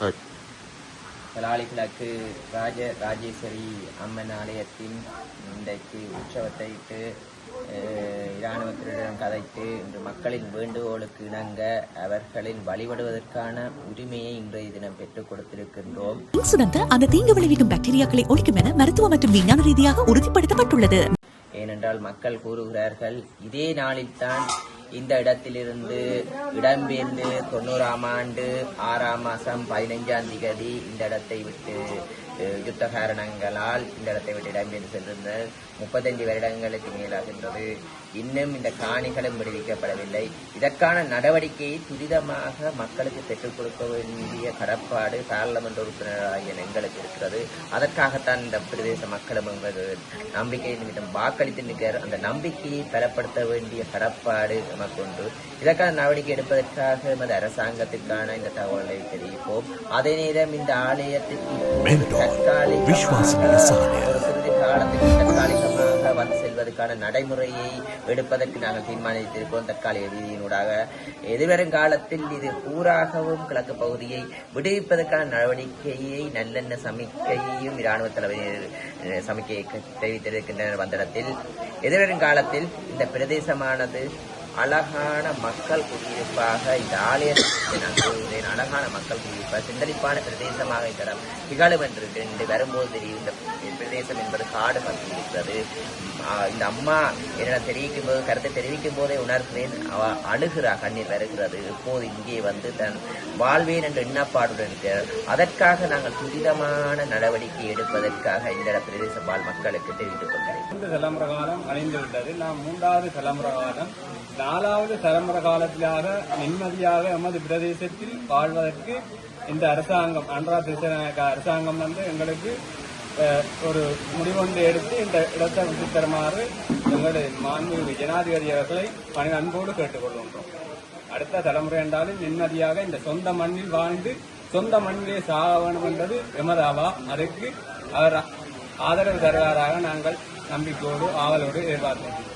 பலாலி கிழக்கு ராஜேஸ்வரி அம்மன் ஆலயத்தின் இன்றைக்கு உற்சவத்தை இட்டு இராணுவத்தினரிடம் கதைத்து இன்று மக்களின் வேண்டுகோளுக்கு இணங்க அவர்களின் வழிபடுவதற்கான உரிமையை இன்றைய தினம் பெற்றுக் கொடுத்திருக்கின்றோம். அந்த தீங்கு விளைவிக்கும் பாக்டீரியாக்களை ஒழிக்கும் என மருத்துவ மற்றும் விஞ்ஞான ரீதியாக உறுதிப்படுத்தப்பட்டுள்ளது. ஏனென்றால் மக்கள் கூறுகிறார்கள், இதே நாளில்தான் இந்த இடத்திலிருந்து இடம்பெயர்ந்து 90ஆம் ஆண்டு 6ஆம் மாதம் 15ஆம் தேதி இந்த இடத்தை விட்டு யுத்த காரணங்களால் இந்த இடத்தை விட்டு இடம்பெயர்ந்து சென்றிருந்தனர். 35 வருடங்களுக்கு மேலாகின்றது. இன்னும் இந்த காணிகளும் விடுவிக்கப்படவில்லை. இதற்கான நடவடிக்கையை துரிதமாக மக்களுக்கு பெற்றுக் கொடுக்க வேண்டிய கடப்பாடு பாராளுமன்ற உறுப்பினராகிய எங்களுக்கு இருக்கிறது. அதற்காகத்தான் இந்த பிரதேச மக்களும் நம்பிக்கை நிமிடம் வாக்களித்து நிற்கிறார். அந்த நம்பிக்கையை பலப்படுத்த வேண்டிய கடப்பாடு நமக்கு உண்டு. இதற்கான நடவடிக்கை எடுப்பதற்காக எமது அரசாங்கத்திற்கான இந்த தகவலை தெரிவிப்போம். அதே நேரம் இந்த ஆலயத்திற்கு தற்காலிகமாக வந்து செல்வதற்கான நடைமுறையை எடுப்பதற்கு நாங்கள் தீர்மானித்திருக்கிறோம். தற்காலிக விதியினூடாக எதிர்வரும் காலத்தில் இது பூராகவும் கிழக்கு பகுதியை விடுவிப்பதற்கான நடவடிக்கையை நல்லெண்ண சமிக்கையையும் இராணுவ தலைவர் சமிக்கையை தெரிவித்திருக்கின்றனர். வந்திடத்தில் எதிர்வரும் காலத்தில் இந்த பிரதேசமானது அழகான மக்கள் குடியிருப்பாக இந்த ஆலயத்தை அழகான மக்கள் குடியிருப்பாக சிந்தளிப்பான பிரதேசமாக இடம் திகழும் என்று வரும்போது தெரியும். இந்த பிரதேசம் என்பது காடு மக்கள் இருக்கிறது. இந்த அம்மா என்னிடம் தெரிவிக்கும் போது கருத்தை தெரிவிக்கும் போதே உணர்கிறேன். அவ அழுகிறார், கண்ணீர் வருகிறது. இப்போது இங்கே வந்து தன் வாழ்வேன் என்ற எண்ணப்பாடுடன் இருக்கிறார். அதற்காக நாங்கள் துரிதமான நடவடிக்கை எடுப்பதற்காக இந்த பிரதேச வாழ் மக்களுக்கு தெரிவித்துக் கொள்கிறேன். தலைமுறை காலம் அணிந்துவிட்டது. நாம் 3வது தலைமுறை காலம் 4வது தலைமுறை காலத்திலாக நிம்மதியாக எமது பிரதேசத்தில் வாழ்வதற்கு இந்த அரசாங்கம் அன்றா திசைநாயக்க அரசாங்கம் வந்து எங்களுக்கு ஒரு முடிவொன்று எடுத்து இந்த இடத்தை விட்டுத்தருமாறு எங்களுடைய மாண்புமிகு ஜனாதிபதி அவர்களை பணி அன்போடு கேட்டுக்கொள்கின்றோம். அடுத்த தலைமுறை என்றாலும் நிம்மதியாக இந்த சொந்த மண்ணில் வாழ்ந்து சொந்த மண்ணிலே சாக வேண்டும் என்பது எமது அவா. அதற்கு அவர் ஆதரவு தருவாராக நாங்கள் நம்பிக்கையோடு ஆவலோடு எதிர்பார்க்கிறோம்.